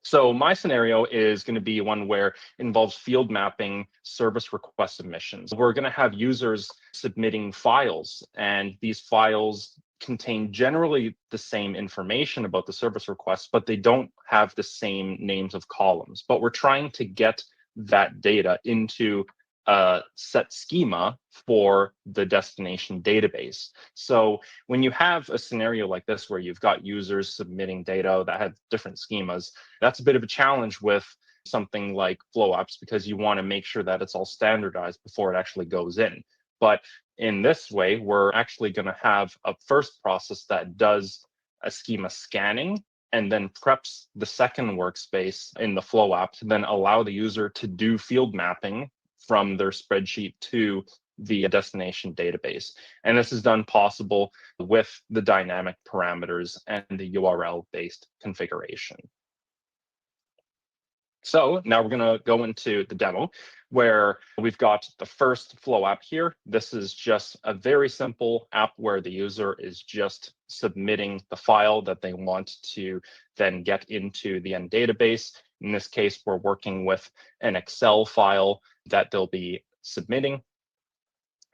So my scenario is going to be one where it involves field mapping service request submissions. We're going to have users submitting files, and these files contain generally the same information about the service request, but they don't have the same names of columns. But we're trying to get that data into a set schema for the destination database. So when you have a scenario like this where you've got users submitting data that have different schemas, that's a bit of a challenge with something like flow apps, because you want to make sure that it's all standardized before it actually goes in. But in this way, we're actually going to have a first process that does a schema scanning and then preps the second workspace in the flow app to then allow the user to do field mapping from their spreadsheet to the destination database. And this is done possible with the dynamic parameters and the URL-based configuration. So now we're going to go into the demo where we've got the first flow app here. This is just a very simple app where the user is just submitting the file that they want to then get into the end database. In this case, we're working with an Excel file that they'll be submitting.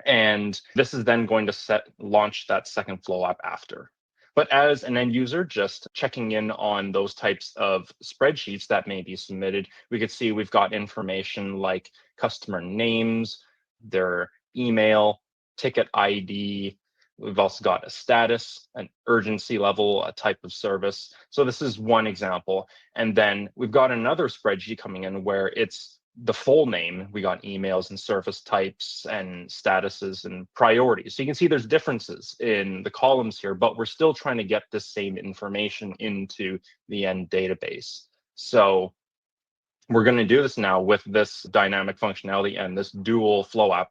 And this is then going to launch that second flow app after. But as an end user, just checking in on those types of spreadsheets that may be submitted, we could see we've got information like customer names, their email, ticket ID. We've also got a status, an urgency level, a type of service. So this is one example. And then we've got another spreadsheet coming in where it's the full name. We got emails and service types and statuses and priorities. So you can see there's differences in the columns here, but we're still trying to get the same information into the end database. So we're going to do this now with this dynamic functionality and this dual flow app.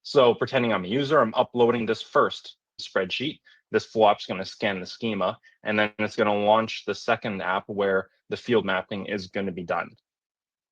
So pretending I'm a user, I'm uploading this first spreadsheet. This flow app is going to scan the schema, and then it's going to launch the second app where the field mapping is going to be done.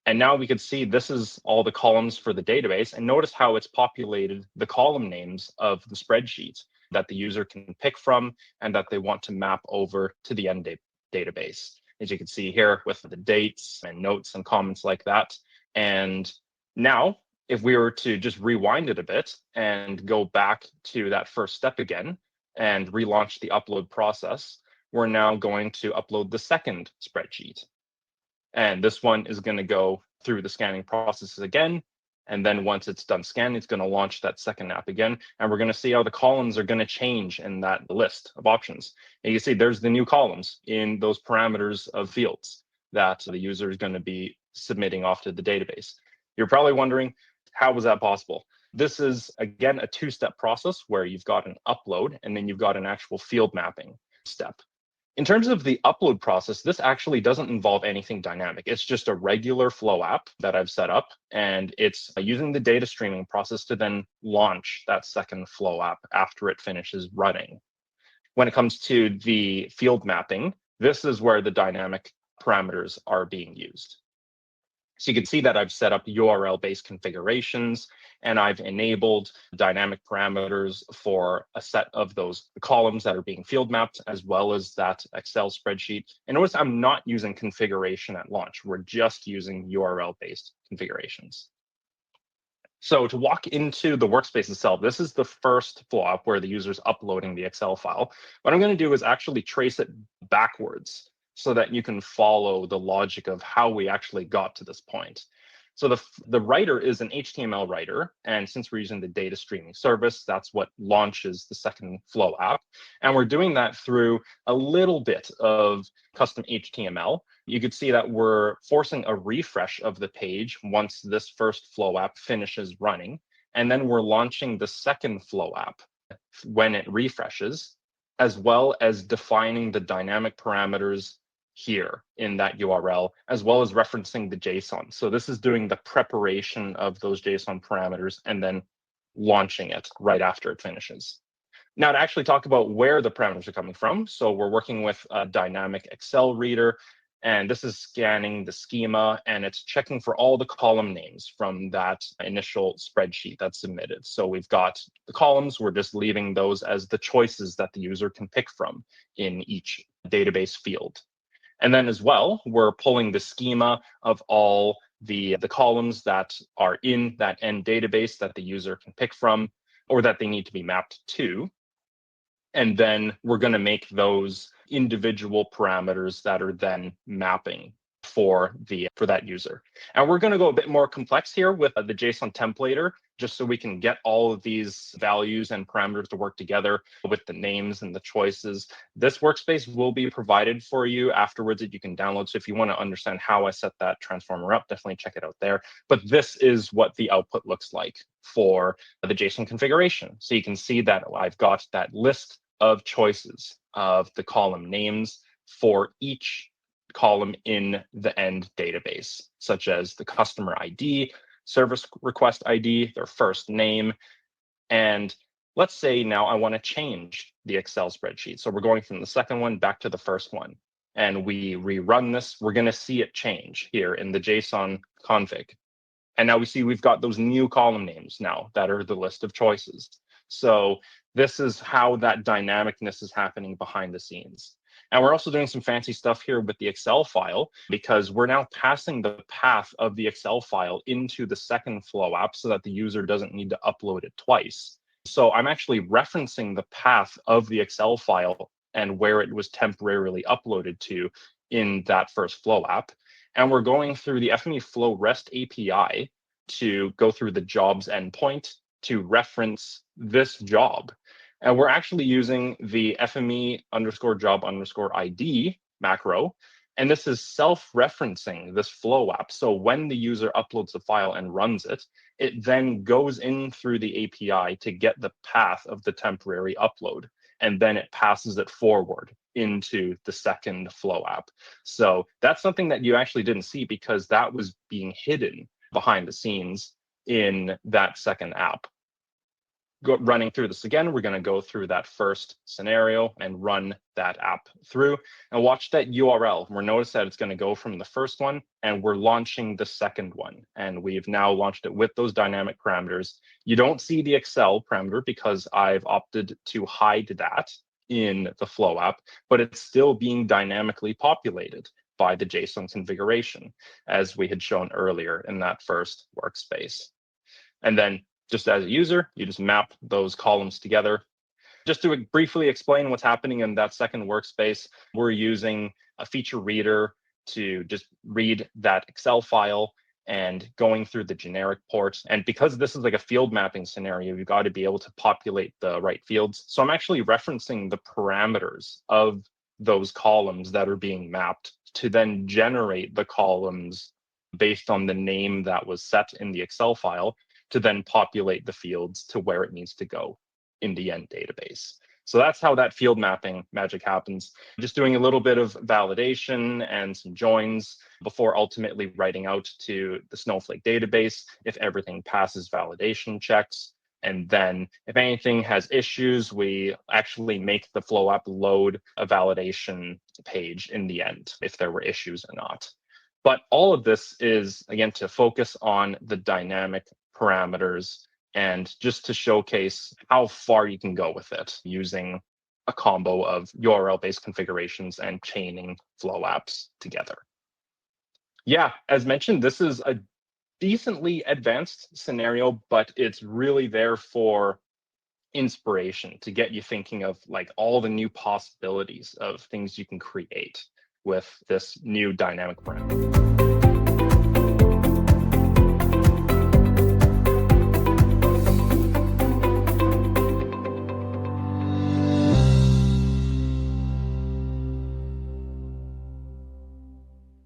And now we could see this is all the columns for the database, and notice how it's populated the column names of the spreadsheet that the user can pick from and that they want to map over to the end database. As you can see here with the dates and notes and comments like that. And now, if we were to just rewind it a bit and go back to that first step again and relaunch the upload process, we're now going to upload the second spreadsheet. And this one is going to go through the scanning processes again. And then once it's done scanning, it's going to launch that second app again. And we're going to see how the columns are going to change in that list of options. And you see there's the new columns in those parameters of fields that the user is going to be submitting off to the database. You're probably wondering, how was that possible? This is, again, a two-step process where you've got an upload and then you've got an actual field mapping step. In terms of the upload process, this actually doesn't involve anything dynamic. It's just a regular flow app that I've set up, and it's using the data streaming process to then launch that second flow app after it finishes running. When it comes to the field mapping, this is where the dynamic parameters are being used. So you can see that I've set up URL-based configurations, and I've enabled dynamic parameters for a set of those columns that are being field mapped, as well as that Excel spreadsheet. And notice I'm not using configuration at launch. We're just using URL-based configurations. So to walk into the workspace itself, this is the first flow app where the user's uploading the Excel file. What I'm going to do is actually trace it backwards, so that you can follow the logic of how we actually got to this point. So the writer is an HTML writer, and since we're using the data streaming service, that's what launches the second flow app. And we're doing that through a little bit of custom HTML. You could see that we're forcing a refresh of the page once this first flow app finishes running, and then we're launching the second flow app when it refreshes, as well as defining the dynamic parameters here in that URL, as well as referencing the JSON. So this is doing the preparation of those JSON parameters and then launching it right after it finishes. Now to actually talk about where the parameters are coming from. So we're working with a dynamic Excel reader, and this is scanning the schema, and it's checking for all the column names from that initial spreadsheet that's submitted. So we've got the columns, we're just leaving those as the choices that the user can pick from in each database field. And then as well, we're pulling the schema of all the columns that are in that end database that the user can pick from or that they need to be mapped to. And then we're going to make those individual parameters that are then mapping for that user. And we're going to go a bit more complex here with the JSON templater, just so we can get all of these values and parameters to work together with the names and the choices. This workspace will be provided for you afterwards that you can download. So if you want to understand how I set that transformer up, definitely check it out there. But this is what the output looks like for the JSON configuration. So you can see that I've got that list of choices of the column names for each column in the end database, such as the customer ID, service request ID, their first name. And let's say now I want to change the Excel spreadsheet. So we're going from the second one back to the first one. And we rerun this, we're going to see it change here in the JSON config. And now we see we've got those new column names now that are the list of choices. So this is how that dynamicness is happening behind the scenes. And we're also doing some fancy stuff here with the Excel file, because we're now passing the path of the Excel file into the second Flow app so that the user doesn't need to upload it twice. So I'm actually referencing the path of the Excel file and where it was temporarily uploaded to in that first Flow app. And we're going through the FME Flow REST API to go through the jobs endpoint to reference this job. And we're actually using the FME_job_ID macro. And this is self-referencing this Flow app. So when the user uploads the file and runs it, it then goes in through the API to get the path of the temporary upload. And then it passes it forward into the second Flow app. So that's something that you actually didn't see because that was being hidden behind the scenes in that second app. Running through this again, we're going to go through that first scenario and run that app through and watch that URL. We're notice that it's going to go from the first one and we're launching the second one. And we've now launched it with those dynamic parameters. You don't see the Excel parameter because I've opted to hide that in the Flow app, but it's still being dynamically populated by the JSON configuration, as we had shown earlier in that first workspace. And then just as a user, you just map those columns together. Just to briefly explain what's happening in that second workspace, we're using a feature reader to just read that Excel file and going through the generic port. And because this is like a field mapping scenario, you've got to be able to populate the right fields. So I'm actually referencing the parameters of those columns that are being mapped to then generate the columns based on the name that was set in the Excel file to then populate the fields to where it needs to go in the end database. So that's how that field mapping magic happens. Just doing a little bit of validation and some joins before ultimately writing out to the Snowflake database if everything passes validation checks. And then if anything has issues, we actually make the Flow app load a validation page in the end if there were issues or not. But all of this is, again, to focus on the dynamic parameters and just to showcase how far you can go with it using a combo of URL-based configurations and chaining Flow apps together. Yeah, as mentioned, this is a decently advanced scenario, but it's really there for inspiration to get you thinking of like all the new possibilities of things you can create with this new dynamic parameter.